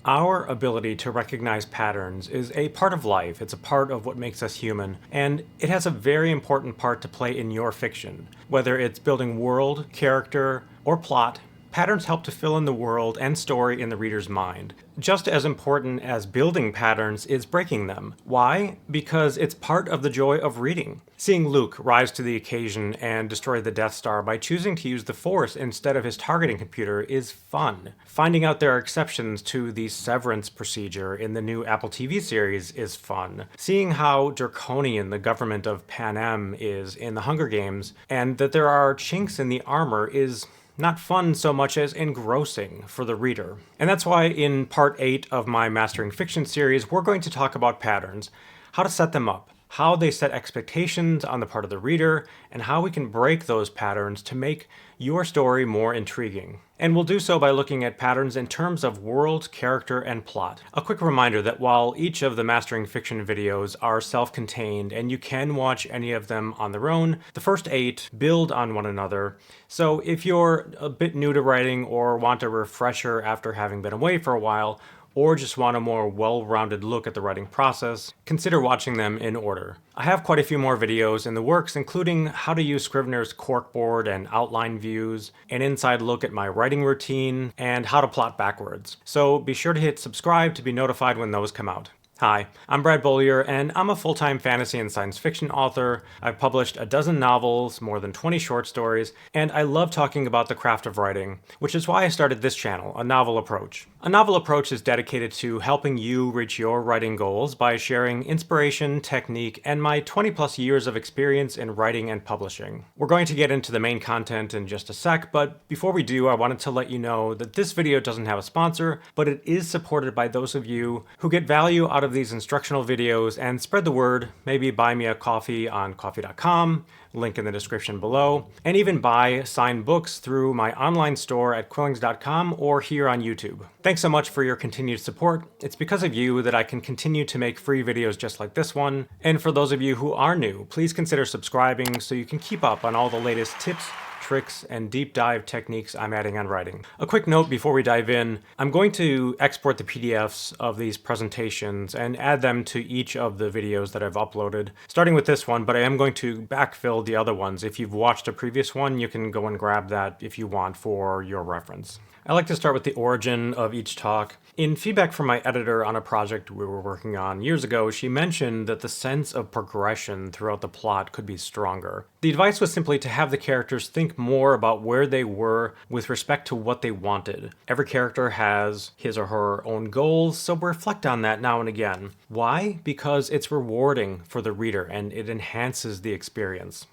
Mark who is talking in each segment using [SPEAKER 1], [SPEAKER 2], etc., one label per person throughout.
[SPEAKER 1] Our ability to recognize patterns is a part of life. It's a part of what makes us human, and it has a very important part to play in your fiction. Whether it's building world, character, or plot, patterns help to fill in the world and story in the reader's mind. Just as important as building patterns is breaking them. Why? Because it's part of the joy of reading. Seeing Luke rise to the occasion and destroy the Death Star by choosing to use the Force instead of his targeting computer is fun. Finding out there are exceptions to the severance procedure in the new Apple TV series is fun. Seeing how draconian the government of Panem is in the Hunger Games, and that there are chinks in the armor is not fun so much as engrossing for the reader. And that's why in part 8 of my Mastering Fiction series, we're going to talk about patterns, how to set them up, how they set expectations on the part of the reader, and how we can break those patterns to make your story more intriguing. And we'll do so by looking at patterns in terms of world, character, and plot. A quick reminder that while each of the Mastering Fiction videos are self-contained and you can watch any of them on their own, the first 8 build on one another. So if you're a bit new to writing or want a refresher after having been away for a while, or just want a more well-rounded look at the writing process, consider watching them in order. I have quite a few more videos in the works, including how to use Scrivener's corkboard and outline views, an inside look at my writing routine, and how to plot backwards. So be sure to hit subscribe to be notified when those come out. Hi, I'm Brad Beaulieu, and I'm a full-time fantasy and science fiction author. I've published a dozen novels, more than 20 short stories, and I love talking about the craft of writing, which is why I started this channel, A Novel Approach. A Novel Approach is dedicated to helping you reach your writing goals by sharing inspiration, technique, and my 20-plus years of experience in writing and publishing. We're going to get into the main content in just a sec, but before we do, I wanted to let you know that this video doesn't have a sponsor, but it is supported by those of you who get value out of these instructional videos and spread the word. Maybe buy me a coffee on coffee.com, link in the description below, and even buy signed books through my online store at quillings.com or here on YouTube. Thanks so much for your continued support. It's because of you that I can continue to make free videos just like this one. And for those of you who are new, please consider subscribing so you can keep up on all the latest tips, tricks, and deep dive techniques I'm adding on writing. A quick note before we dive in, I'm going to export the PDFs of these presentations and add them to each of the videos that I've uploaded, starting with this one, but I am going to backfill the other ones. If you've watched a previous one, you can go and grab that if you want for your reference. I like to start with the origin of each talk. In feedback from my editor on a project we were working on years ago, she mentioned that the sense of progression throughout the plot could be stronger. The advice was simply to have the characters think more about where they were with respect to what they wanted. Every character has his or her own goals, so reflect on that now and again. Why? Because it's rewarding for the reader and it enhances the experience.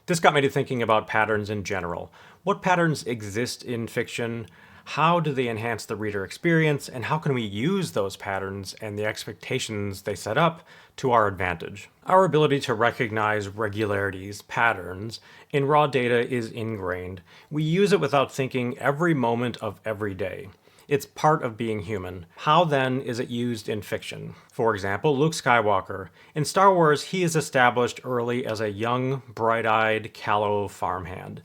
[SPEAKER 1] This got me to thinking about patterns in general. What patterns exist in fiction? How do they enhance the reader experience, and how can we use those patterns and the expectations they set up to our advantage? Our ability to recognize regularities, patterns, in raw data is ingrained. We use it without thinking every moment of every day. It's part of being human. How then is it used in fiction? For example, Luke Skywalker. In Star Wars, he is established early as a young, bright-eyed, callow farmhand.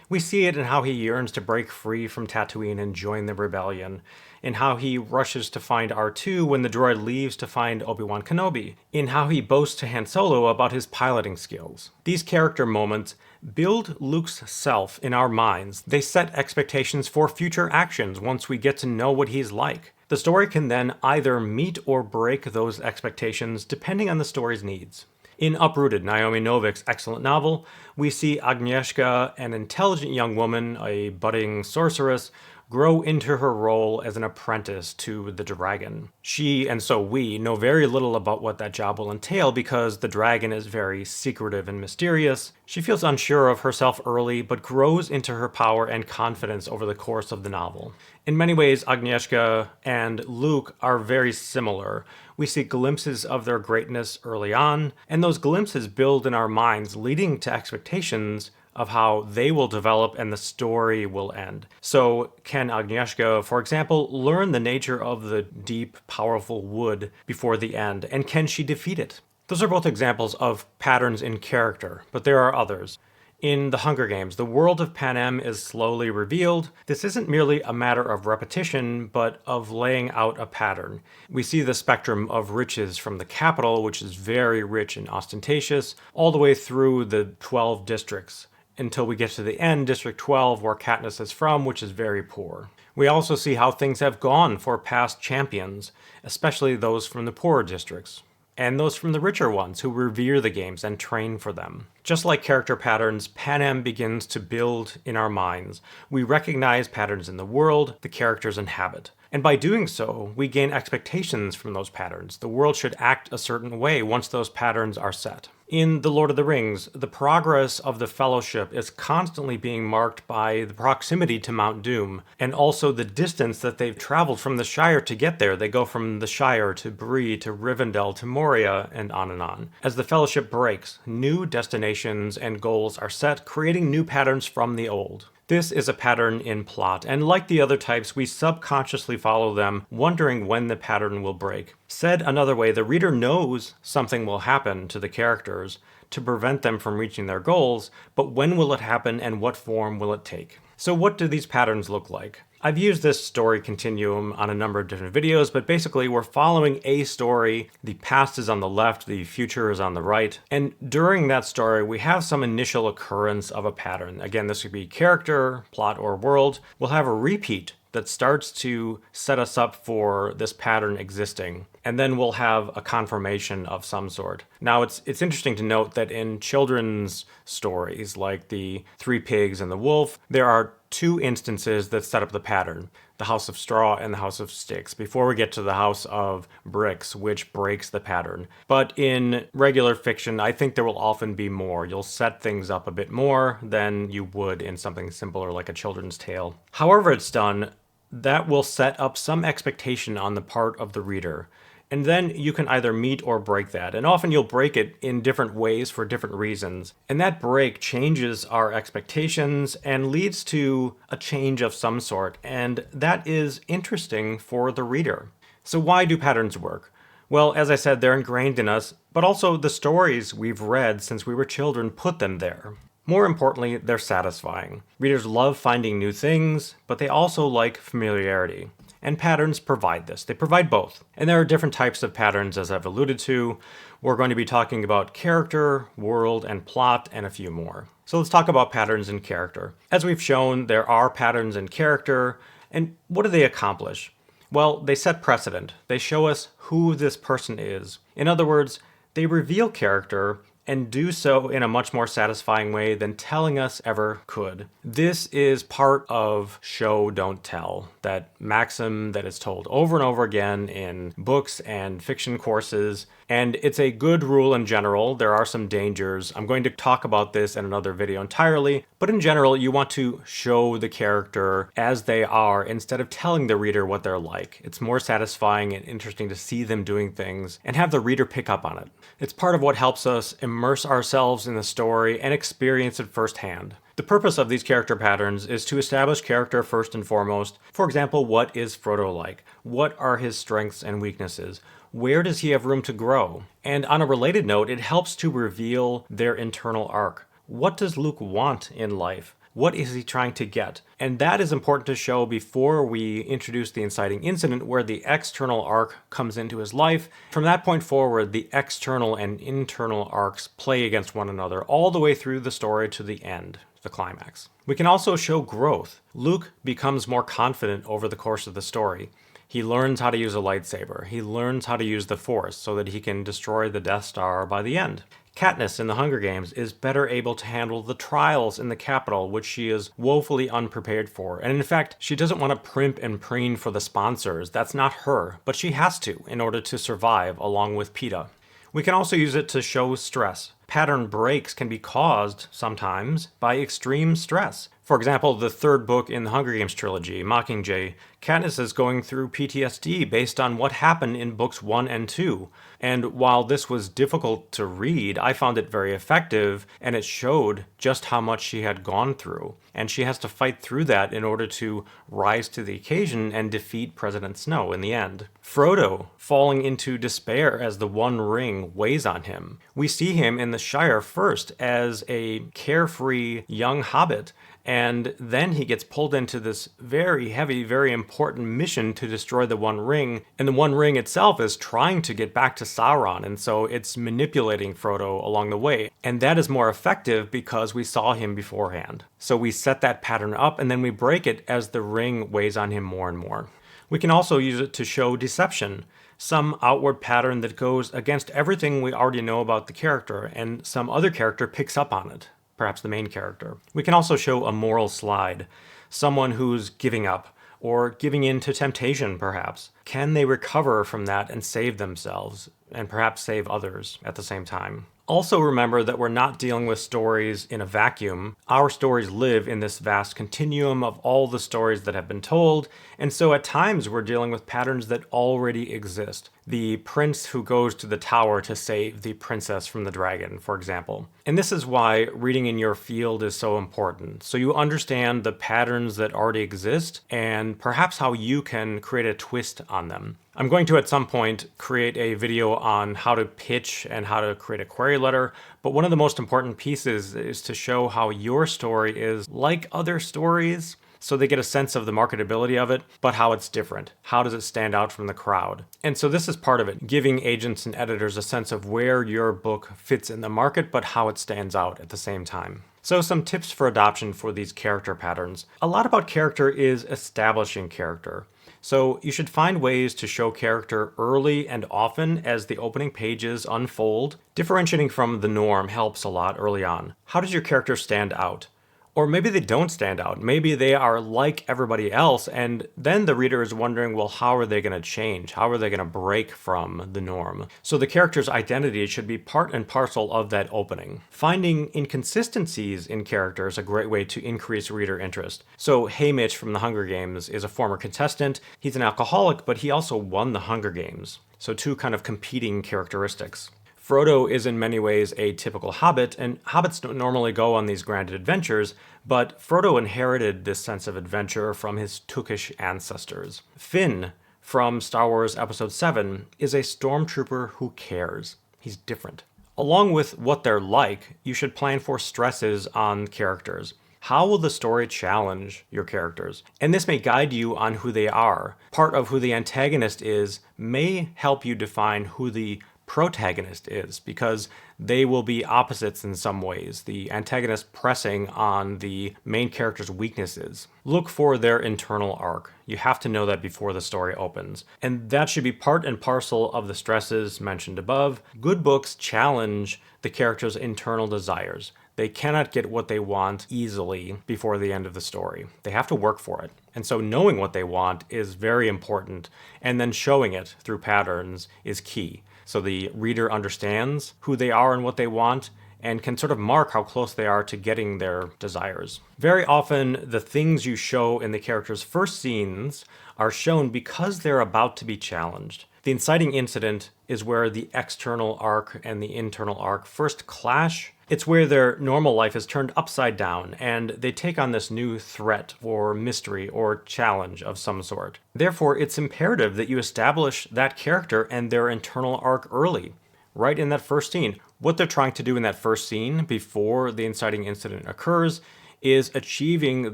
[SPEAKER 1] We see it in how he yearns to break free from Tatooine and join the rebellion, in how he rushes to find R2 when the droid leaves to find Obi-Wan Kenobi, in how he boasts to Han Solo about his piloting skills. These character moments build Luke's self in our minds. They set expectations for future actions once we get to know what he's like. The story can then either meet or break those expectations depending on the story's needs. In Uprooted, Naomi Novik's excellent novel, we see Agnieszka, an intelligent young woman, a budding sorceress, grow into her role as an apprentice to the dragon. She, and so we, know very little about what that job will entail because the dragon is very secretive and mysterious. She feels unsure of herself early, but grows into her power and confidence over the course of the novel. In many ways, Agnieszka and Luke are very similar. We see glimpses of their greatness early on, and those glimpses build in our minds, leading to expectations of how they will develop and the story will end. So can Agnieszka, for example, learn the nature of the deep, powerful wood before the end, and can she defeat it? Those are both examples of patterns in character, but there are others. In The Hunger Games, the world of Panem is slowly revealed. This isn't merely a matter of repetition, but of laying out a pattern. We see the spectrum of riches from the capital, which is very rich and ostentatious, all the way through the 12 districts, until we get to the end, District 12, where Katniss is from, which is very poor. We also see how things have gone for past champions, especially those from the poorer districts, and those from the richer ones who revere the games and train for them. Just like character patterns, Panem begins to build in our minds. We recognize patterns in the world the characters inhabit. And by doing so, we gain expectations from those patterns. The world should act a certain way once those patterns are set. In The Lord of the Rings, the progress of the Fellowship is constantly being marked by the proximity to Mount Doom, and also the distance that they've traveled from the Shire to get there. They go from the Shire to Bree to Rivendell to Moria, and on and on. As the Fellowship breaks, new destinations and goals are set, creating new patterns from the old. This is a pattern in plot, and like the other types, we subconsciously follow them, wondering when the pattern will break. Said another way, the reader knows something will happen to the characters to prevent them from reaching their goals, but when will it happen and what form will it take? So what do these patterns look like? I've used this story continuum on a number of different videos, but basically we're following a story. The past is on the left, the future is on the right. And during that story, we have some initial occurrence of a pattern. Again, this could be character, plot, or world. We'll have a repeat that starts to set us up for this pattern existing. And then we'll have a confirmation of some sort. Now, it's interesting to note that in children's stories, like the Three Pigs and the Wolf, there are two instances that set up the pattern. The House of Straw and the House of Sticks, before we get to the House of Bricks, which breaks the pattern. But in regular fiction, I think there will often be more. You'll set things up a bit more than you would in something simpler like a children's tale. However it's done, that will set up some expectation on the part of the reader. And then you can either meet or break that. And often you'll break it in different ways for different reasons. And that break changes our expectations and leads to a change of some sort. And that is interesting for the reader. So why do patterns work? Well, as I said, they're ingrained in us, but also the stories we've read since we were children put them there. More importantly, they're satisfying. Readers love finding new things, but they also like familiarity. And patterns provide this. They provide both. And there are different types of patterns, as I've alluded to. We're going to be talking about character, world, and plot, and a few more. So let's talk about patterns in character. As we've shown, there are patterns in character. And what do they accomplish? Well, they set precedent. They show us who this person is. In other words, they reveal character and do so in a much more satisfying way than telling us ever could. This is part of show, don't tell, that maxim that is told over and over again in books and fiction courses, and it's a good rule in general. There are some dangers. I'm going to talk about this in another video entirely, but in general, you want to show the character as they are instead of telling the reader what they're like. It's more satisfying and interesting to see them doing things and have the reader pick up on it. It's part of what helps us immerse ourselves in the story and experience it firsthand. The purpose of these character patterns is to establish character first and foremost. For example, what is Frodo like? What are his strengths and weaknesses? Where does he have room to grow? And on a related note, it helps to reveal their internal arc. What does Luke want in life? What is he trying to get? And that is important to show before we introduce the inciting incident where the external arc comes into his life. From that point forward, the external and internal arcs play against one another all the way through the story to the end, the climax. We can also show growth. Luke becomes more confident over the course of the story. He learns how to use a lightsaber. He learns how to use the Force so that he can destroy the Death Star by the end. Katniss in The Hunger Games is better able to handle the trials in the capital, which she is woefully unprepared for. And in fact, she doesn't want to primp and preen for the sponsors. That's not her, but she has to in order to survive along with Peeta. We can also use it to show stress. Pattern breaks can be caused, sometimes, by extreme stress. For example, the third book in the Hunger Games trilogy, Mockingjay, Katniss is going through PTSD based on what happened in books 1 and 2. And while this was difficult to read, I found it very effective, and it showed just how much she had gone through. And she has to fight through that in order to rise to the occasion and defeat President Snow in the end. Frodo falling into despair as the One Ring weighs on him. We see him in the Shire first as a carefree young hobbit, and then he gets pulled into this very heavy, very important mission to destroy the One Ring. And the One Ring itself is trying to get back to Sauron, and so it's manipulating Frodo along the way. And that is more effective because we saw him beforehand. So we set that pattern up, and then we break it as the ring weighs on him more and more. We can also use it to show deception, some outward pattern that goes against everything we already know about the character, and some other character picks up on it. Perhaps the main character. We can also show a moral slide, someone who's giving up, or giving in to temptation, perhaps. Can they recover from that and save themselves, and perhaps save others at the same time? Also remember that we're not dealing with stories in a vacuum. Our stories live in this vast continuum of all the stories that have been told, and so at times we're dealing with patterns that already exist. The prince who goes to the tower to save the princess from the dragon, for example. And this is why reading in your field is so important, so you understand the patterns that already exist and perhaps how you can create a twist on them. I'm going to, at some point, create a video on how to pitch and how to create a query letter, but one of the most important pieces is to show how your story is like other stories, so they get a sense of the marketability of it, but how it's different. How does it stand out from the crowd? And so this is part of it, giving agents and editors a sense of where your book fits in the market, but how it stands out at the same time. So some tips for adoption for these character patterns. A lot about character is establishing character. So you should find ways to show character early and often as the opening pages unfold. Differentiating from the norm helps a lot early on. How does your character stand out? Or maybe they don't stand out. Maybe they are like everybody else, and then the reader is wondering, well, how are they going to change? How are they going to break from the norm? So the character's identity should be part and parcel of that opening. Finding inconsistencies in character is a great way to increase reader interest. So Haymitch from the Hunger Games is a former contestant. He's an alcoholic, but he also won the Hunger Games. So two kind of competing characteristics. Frodo is in many ways a typical hobbit, and hobbits don't normally go on these grand adventures, but Frodo inherited this sense of adventure from his Tookish ancestors. Finn, from Star Wars Episode 7, is a stormtrooper who cares. He's different. Along with what they're like, you should plan for stresses on characters. How will the story challenge your characters? And this may guide you on who they are. Part of who the antagonist is may help you define who the protagonist is, because they will be opposites in some ways, the antagonist pressing on the main character's weaknesses. Look for their internal arc. You have to know that before the story opens. And that should be part and parcel of the stresses mentioned above. Good books challenge the character's internal desires. They cannot get what they want easily before the end of the story. They have to work for it. And so knowing what they want is very important, and then showing it through patterns is key. So the reader understands who they are and what they want, and can sort of mark how close they are to getting their desires. Very often, the things you show in the character's first scenes are shown because they're about to be challenged. The inciting incident is where the external arc and the internal arc first clash. It's where their normal life is turned upside down, and they take on this new threat or mystery or challenge of some sort. Therefore, it's imperative that you establish that character and their internal arc early, right in that first scene. What they're trying to do in that first scene before the inciting incident occurs is achieving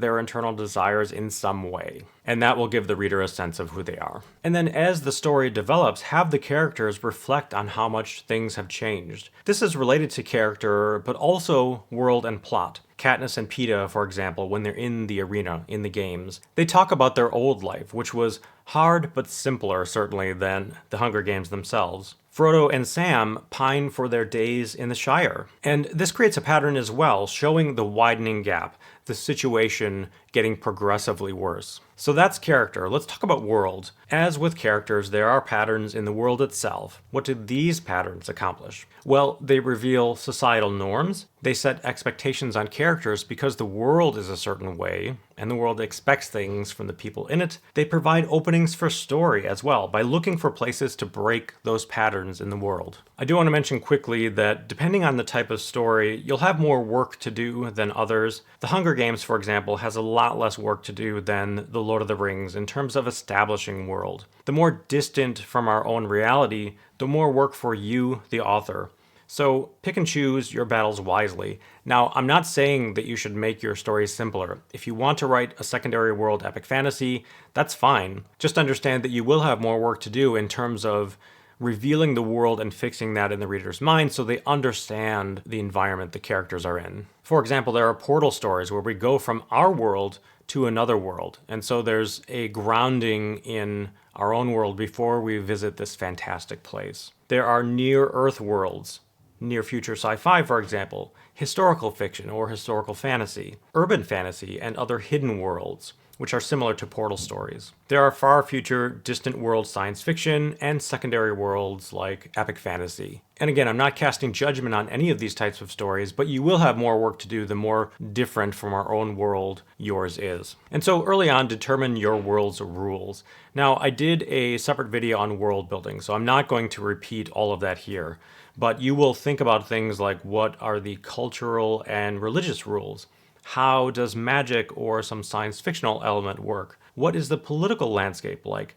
[SPEAKER 1] their internal desires in some way. And that will give the reader a sense of who they are. And then as the story develops, have the characters reflect on how much things have changed. This is related to character, but also world and plot. Katniss and Peeta, for example, when they're in the arena, in the games, they talk about their old life, which was hard but simpler, certainly, than the Hunger Games themselves. Frodo and Sam pine for their days in the Shire. And this creates a pattern as well, showing the widening gap, the situation getting progressively worse. So that's character. Let's talk about world. As with characters, there are patterns in the world itself. What do these patterns accomplish? Well, they reveal societal norms. They set expectations on characters because the world is a certain way, and the world expects things from the people in it. They provide openings for story as well by looking for places to break those patterns in the world. I do want to mention quickly that depending on the type of story, you'll have more work to do than others. The Hunger Games, for example, has a lot less work to do than The Lord of the Rings in terms of establishing world. The more distant from our own reality, the more work for you, the author. So pick and choose your battles wisely. Now, I'm not saying that you should make your stories simpler. If you want to write a secondary world epic fantasy, that's fine. Just understand that you will have more work to do in terms of revealing the world and fixing that in the reader's mind so they understand the environment the characters are in. For example, there are portal stories where we go from our world to another world, and so there's a grounding in our own world before we visit this fantastic place. There are near-Earth worlds, near future sci-fi, for example, historical fiction or historical fantasy, urban fantasy, and other hidden worlds, which are similar to portal stories. There are far future, distant world science fiction and secondary worlds like epic fantasy. And again, I'm not casting judgment on any of these types of stories, but you will have more work to do the more different from our own world yours is. And so early on, determine your world's rules. Now, I did a separate video on world building, so I'm not going to repeat all of that here, but you will think about things like what are the cultural and religious rules? How does magic or some science fictional element work? What is the political landscape like?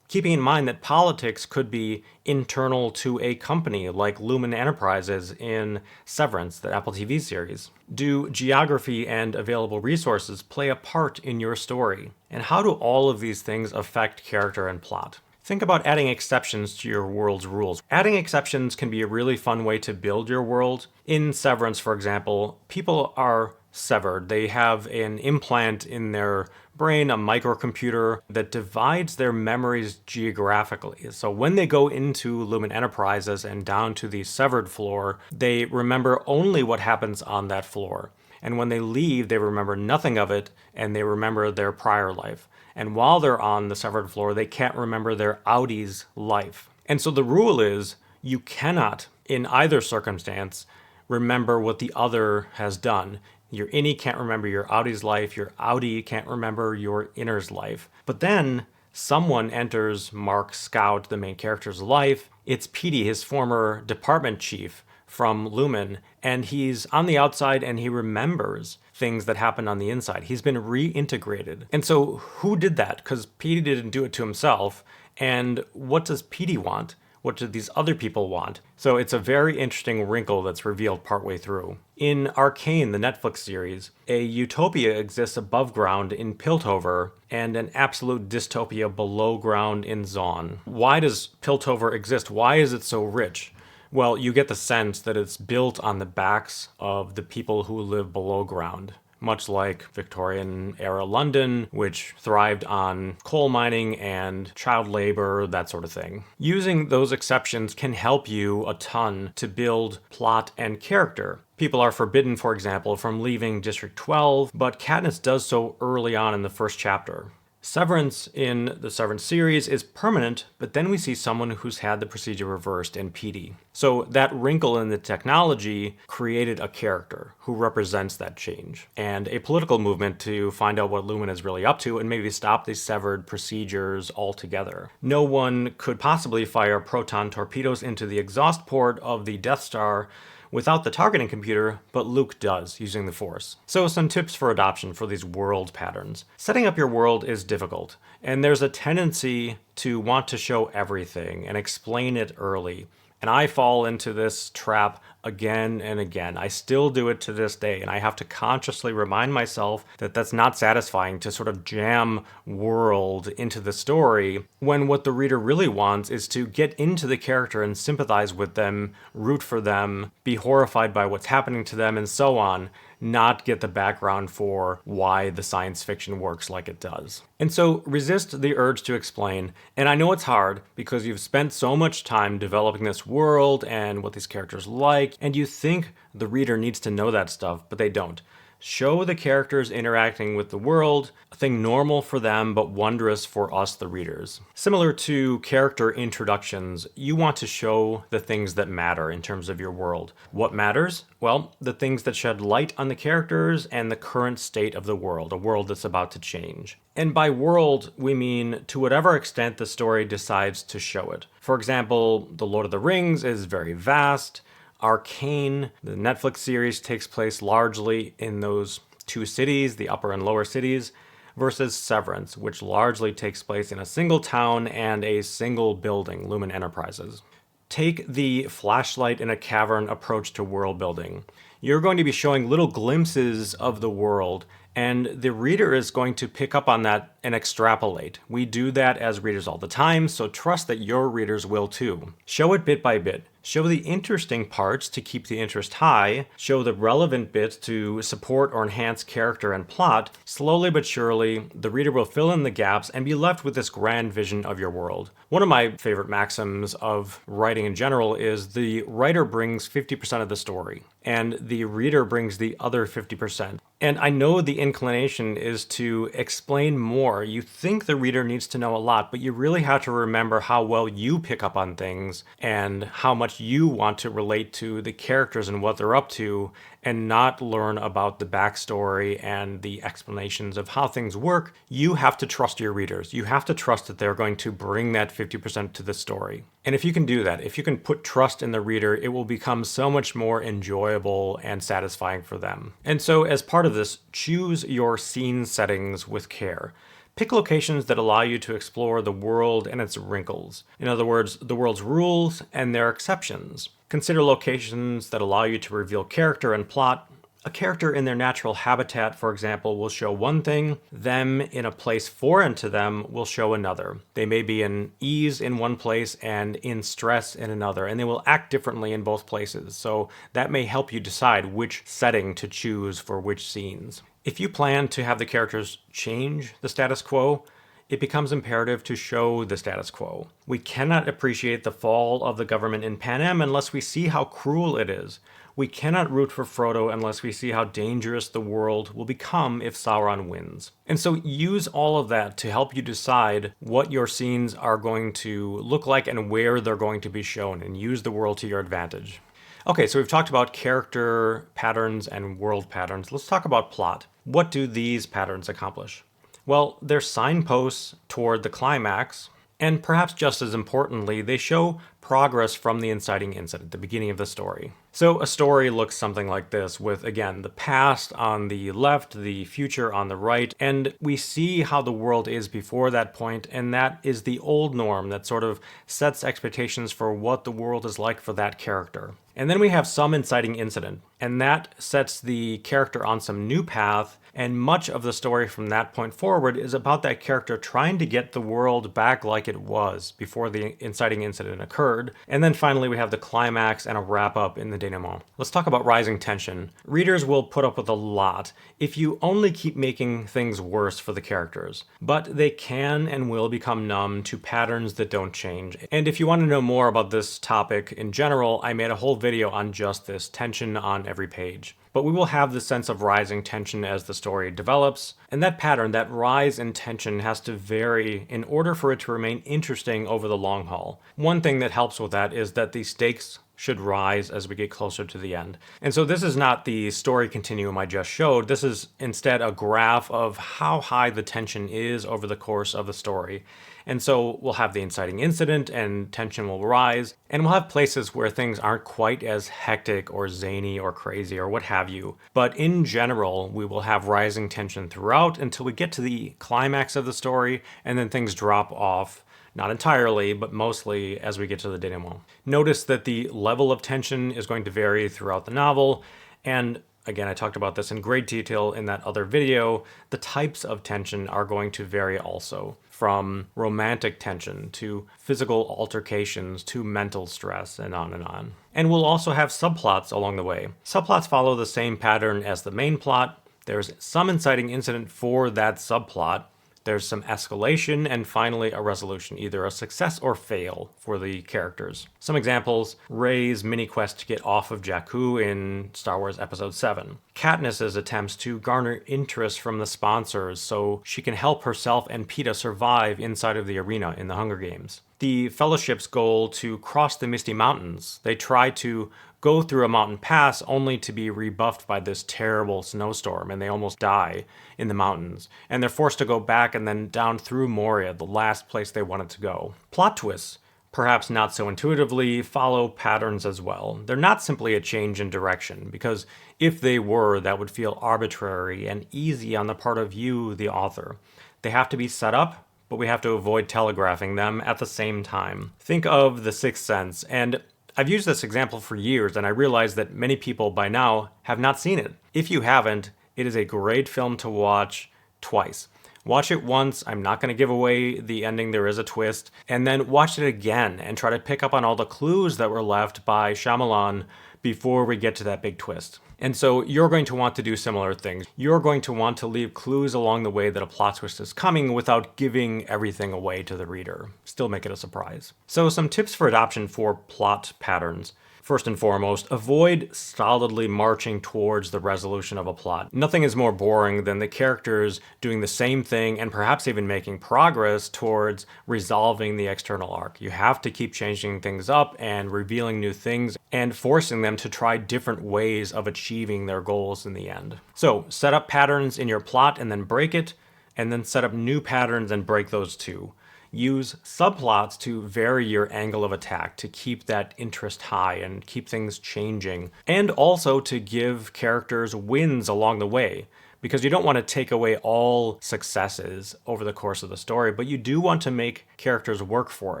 [SPEAKER 1] Keeping in mind that politics could be internal to a company like Lumen Enterprises in Severance, the Apple TV series. Do geography and available resources play a part in your story? And how do all of these things affect character and plot? Think about adding exceptions to your world's rules. Adding exceptions can be a really fun way to build your world. In Severance, for example, people are severed. They have an implant in their brain, a microcomputer that divides their memories geographically. So when they go into Lumen Enterprises and down to the severed floor, they remember only what happens on that floor. And when they leave, they remember nothing of it, and they remember their prior life. And while they're on the severed floor, they can't remember their outie's life. And so the rule is you cannot, in either circumstance, remember what the other has done. Your innie can't remember your outie's life, your outie can't remember your inner's life. But then someone enters Mark Scout, the main character's life. It's Petey, his former department chief from Lumen, and he's on the outside and he remembers things that happened on the inside. He's been reintegrated. And so who did that? Because Petey didn't do it to himself. And what does Petey want? What do these other people want? So it's a very interesting wrinkle that's revealed partway through. In Arcane, the Netflix series, a utopia exists above ground in Piltover and an absolute dystopia below ground in Zaun. Why does Piltover exist? Why is it so rich? Well, you get the sense that it's built on the backs of the people who live below ground, much like Victorian-era London, which thrived on coal mining and child labor, that sort of thing. Using those exceptions can help you a ton to build plot and character. People are forbidden, for example, from leaving District 12, but Katniss does so early on in the first chapter. Severance in the Severance series is permanent, but then we see someone who's had the procedure reversed in Petey. So that wrinkle in the technology created a character who represents that change, and a political movement to find out what Lumen is really up to and maybe stop these severed procedures altogether. No one could possibly fire proton torpedoes into the exhaust port of the Death Star without the targeting computer, but Luke does, using the Force. So some tips for adoption for these world patterns. Setting up your world is difficult, and there's a tendency to want to show everything and explain it early. And I fall into this trap again and again. I still do it to this day, and I have to consciously remind myself that that's not satisfying to sort of jam world into the story, when what the reader really wants is to get into the character and sympathize with them, root for them, be horrified by what's happening to them, and so on, not get the background for why the science fiction works like it does. And so resist the urge to explain, and I know it's hard because you've spent so much time developing this world and what these characters like, and you think the reader needs to know that stuff, but they don't. Show the characters interacting with the world, a thing normal for them but wondrous for us, the readers. Similar to character introductions, you want to show the things that matter in terms of your world. What matters? Well, the things that shed light on the characters and the current state of the world, a world that's about to change. And by world, we mean to whatever extent the story decides to show it. For example, The Lord of the Rings is very vast. Arcane, the Netflix series, takes place largely in those two cities, the upper and lower cities, versus Severance, which largely takes place in a single town and a single building, Lumen Enterprises. Take the flashlight in a cavern approach to world building. You're going to be showing little glimpses of the world, and the reader is going to pick up on that and extrapolate. We do that as readers all the time, so trust that your readers will too. Show it bit by bit. Show the interesting parts to keep the interest high, show the relevant bits to support or enhance character and plot. Slowly but surely, the reader will fill in the gaps and be left with this grand vision of your world. One of my favorite maxims of writing in general is the writer brings 50% of the story, and the reader brings the other 50%. And I know the inclination is to explain more. You think the reader needs to know a lot, but you really have to remember how well you pick up on things and how much you want to relate to the characters and what they're up to, and not learn about the backstory and the explanations of how things work. You have to trust your readers. You have to trust that they're going to bring that 50% to the story. And if you can do that, if you can put trust in the reader, it will become so much more enjoyable and satisfying for them. And so as part of this, choose your scene settings with care. Pick locations that allow you to explore the world and its wrinkles. In other words, the world's rules and their exceptions. Consider locations that allow you to reveal character and plot. A character in their natural habitat, for example, will show one thing. Them in a place foreign to them will show another. They may be in ease in one place and in stress in another, and they will act differently in both places. So that may help you decide which setting to choose for which scenes. If you plan to have the characters change the status quo, it becomes imperative to show the status quo. We cannot appreciate the fall of the government in Panem unless we see how cruel it is. We cannot root for Frodo unless we see how dangerous the world will become if Sauron wins. And so use all of that to help you decide what your scenes are going to look like and where they're going to be shown, and use the world to your advantage. Okay, so we've talked about character patterns and world patterns. Let's talk about plot. What do these patterns accomplish? Well, they're signposts toward the climax, and perhaps just as importantly, they show progress from the inciting incident, the beginning of the story. So a story looks something like this, with, again, the past on the left, the future on the right, and we see how the world is before that point, and that is the old norm that sort of sets expectations for what the world is like for that character. And then we have some inciting incident, and that sets the character on some new path, and much of the story from that point forward is about that character trying to get the world back like it was before the inciting incident occurred. And then finally we have the climax and a wrap-up in the denouement. Let's talk about rising tension. Readers will put up with a lot if you only keep making things worse for the characters, but they can and will become numb to patterns that don't change. And if you want to know more about this topic in general, I made a whole video on just this, tension on every page. But we will have the sense of rising tension as the story develops, and that pattern, that rise in tension, has to vary in order for it to remain interesting over the long haul. One thing that helps with that is that the stakes should rise as we get closer to the end. And so this is not the story continuum I just showed. This is instead a graph of how high the tension is over the course of the story. And so we'll have the inciting incident and tension will rise, and we'll have places where things aren't quite as hectic or zany or crazy or what have you. But in general, we will have rising tension throughout until we get to the climax of the story, and then things drop off. Not entirely, but mostly as we get to the denouement. Notice that the level of tension is going to vary throughout the novel, and again, I talked about this in great detail in that other video. The types of tension are going to vary also, from romantic tension to physical altercations to mental stress, and on and on. And we'll also have subplots along the way. Subplots follow the same pattern as the main plot. There's some inciting incident for that subplot. There's some escalation, and finally a resolution, either a success or fail for the characters. Some examples: Rey's mini quest to get off of Jakku in Star Wars Episode 7. Katniss's attempts to garner interest from the sponsors so she can help herself and Peeta survive inside of the arena in the Hunger Games. The Fellowship's goal to cross the Misty Mountains. They try to go through a mountain pass only to be rebuffed by this terrible snowstorm, and they almost die in the mountains. And they're forced to go back and then down through Moria, the last place they wanted to go. Plot twists, perhaps not so intuitively, follow patterns as well. They're not simply a change in direction, because if they were, that would feel arbitrary and easy on the part of you, the author. They have to be set up, but we have to avoid telegraphing them at the same time. Think of The Sixth Sense, and I've used this example for years, and I realize that many people by now have not seen it. If you haven't, it is a great film to watch twice. Watch it once, I'm not going to give away the ending, there is a twist, and then watch it again and try to pick up on all the clues that were left by Shyamalan before we get to that big twist. And so you're going to want to do similar things. You're going to want to leave clues along the way that a plot twist is coming without giving everything away to the reader. Still make it a surprise. So some tips for adoption for plot patterns. First and foremost, avoid solidly marching towards the resolution of a plot. Nothing is more boring than the characters doing the same thing and perhaps even making progress towards resolving the external arc. You have to keep changing things up and revealing new things and forcing them to try different ways of achieving their goals in the end. So set up patterns in your plot and then break it, and then set up new patterns and break those too. Use subplots to vary your angle of attack to keep that interest high and keep things changing, and also to give characters wins along the way, because you don't want to take away all successes over the course of the story, but you do want to make characters work for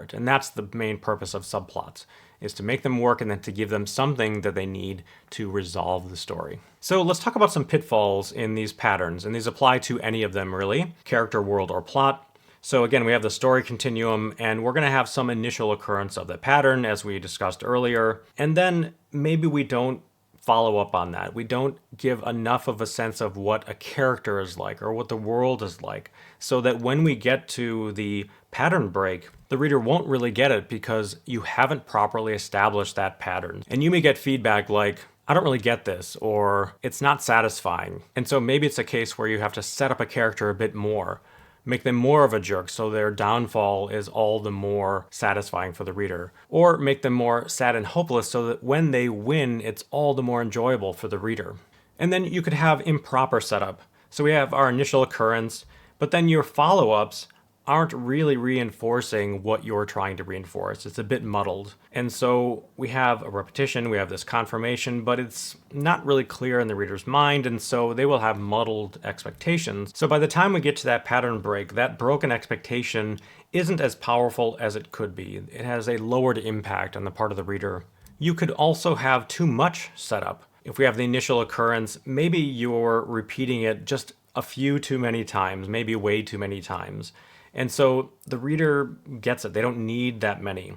[SPEAKER 1] it, and that's the main purpose of subplots, is to make them work and then to give them something that they need to resolve the story. So let's talk about some pitfalls in these patterns, and these apply to any of them really, character, world, or plot. So again, we have the story continuum, and we're going to have some initial occurrence of the pattern, as we discussed earlier, and then maybe we don't follow up on that. We don't give enough of a sense of what a character is like or what the world is like, so that when we get to the pattern break, the reader won't really get it because you haven't properly established that pattern. And you may get feedback like, I don't really get this, or it's not satisfying. And so maybe it's a case where you have to set up a character a bit more. Make them more of a jerk so their downfall is all the more satisfying for the reader. Or make them more sad and hopeless so that when they win, it's all the more enjoyable for the reader. And then you could have improper setup. So we have our initial occurrence, but then your follow-ups aren't really reinforcing what you're trying to reinforce. It's a bit muddled. And so we have a repetition, we have this confirmation, but it's not really clear in the reader's mind, and so they will have muddled expectations. So by the time we get to that pattern break, that broken expectation isn't as powerful as it could be. It has a lowered impact on the part of the reader. You could also have too much setup. If we have the initial occurrence, maybe you're repeating it just a few too many times, maybe way too many times. And so the reader gets it. They don't need that many.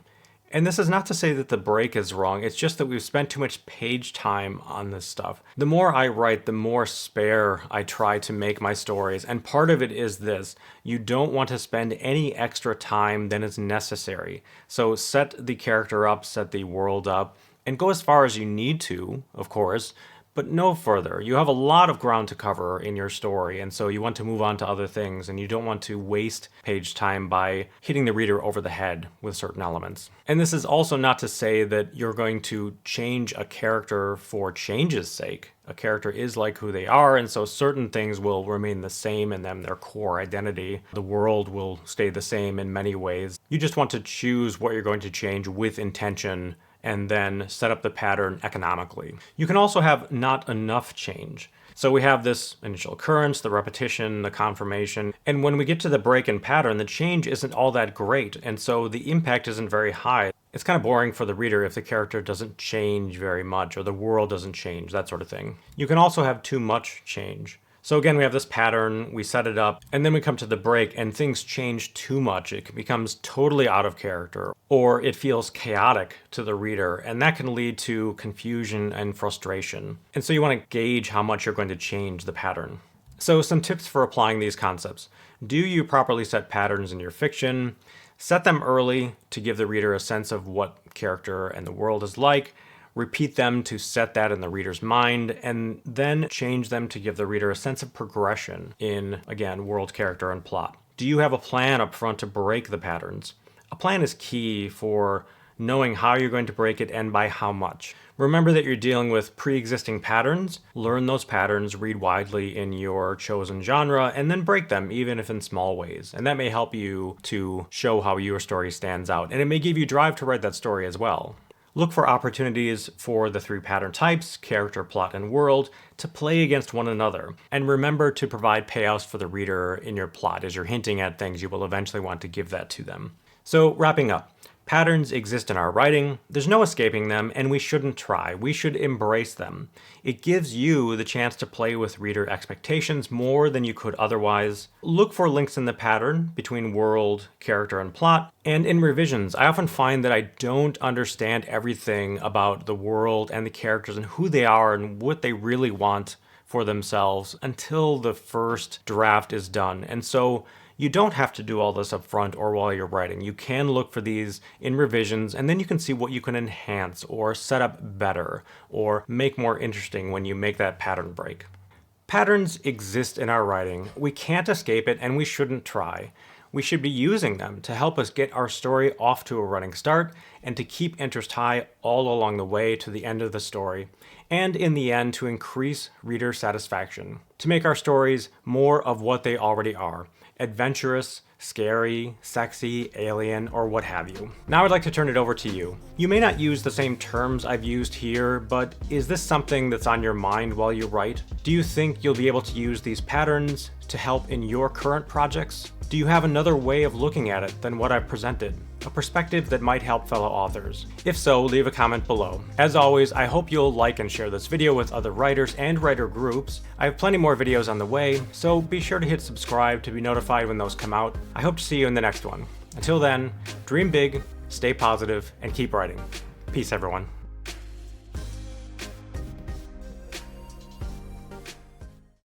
[SPEAKER 1] And this is not to say that the break is wrong. It's just that we've spent too much page time on this stuff. The more I write, the more spare I try to make my stories. And part of it is this. You don't want to spend any extra time than is necessary. So set the character up, set the world up, and go as far as you need to, of course, but no further. You have a lot of ground to cover in your story, and so you want to move on to other things, and you don't want to waste page time by hitting the reader over the head with certain elements. And this is also not to say that you're going to change a character for change's sake. A character is like who they are, and so certain things will remain the same in them, their core identity. The world will stay the same in many ways. You just want to choose what you're going to change with intention and then set up the pattern economically. You can also have not enough change. So we have this initial occurrence, the repetition, the confirmation, and when we get to the break in pattern, the change isn't all that great, and so the impact isn't very high. It's kind of boring for the reader if the character doesn't change very much, or the world doesn't change, that sort of thing. You can also have too much change. So again, we have this pattern, we set it up, and then we come to the break and things change too much. It becomes totally out of character, or it feels chaotic to the reader, and that can lead to confusion and frustration. And so you want to gauge how much you're going to change the pattern. So some tips for applying these concepts. Do you properly set patterns in your fiction? Set them early to give the reader a sense of what character and the world is like. Repeat them to set that in the reader's mind, and then change them to give the reader a sense of progression in, again, world, character, and plot. Do you have a plan up front to break the patterns? A plan is key for knowing how you're going to break it and by how much. Remember that you're dealing with pre-existing patterns. Learn those patterns, read widely in your chosen genre, and then break them, even if in small ways. And that may help you to show how your story stands out. And it may give you drive to write that story as well. Look for opportunities for the 3 pattern types, character, plot, and world, to play against one another. And remember to provide payoffs for the reader in your plot. As you're hinting at things, you will eventually want to give that to them. So wrapping up. Patterns exist in our writing, there's no escaping them, and we shouldn't try. We should embrace them. It gives you the chance to play with reader expectations more than you could otherwise. Look for links in the pattern between world, character, and plot. And in revisions, I often find that I don't understand everything about the world and the characters and who they are and what they really want for themselves until the first draft is done. And so you don't have to do all this up front or while you're writing. You can look for these in revisions, and then you can see what you can enhance or set up better or make more interesting when you make that pattern break. Patterns exist in our writing. We can't escape it, and we shouldn't try. We should be using them to help us get our story off to a running start and to keep interest high all along the way to the end of the story, and in the end to increase reader satisfaction, to make our stories more of what they already are: adventurous, scary, sexy, alien, or what have you. Now I'd like to turn it over to you. You may not use the same terms I've used here, but is this something that's on your mind while you write? Do you think you'll be able to use these patterns to help in your current projects? Do you have another way of looking at it than what I've presented? A perspective that might help fellow authors? If so, leave a comment below. As always, I hope you'll like and share this video with other writers and writer groups. I have plenty more videos on the way, so be sure to hit subscribe to be notified when those come out. I hope to see you in the next one. Until then, dream big, stay positive, and keep writing. Peace, everyone.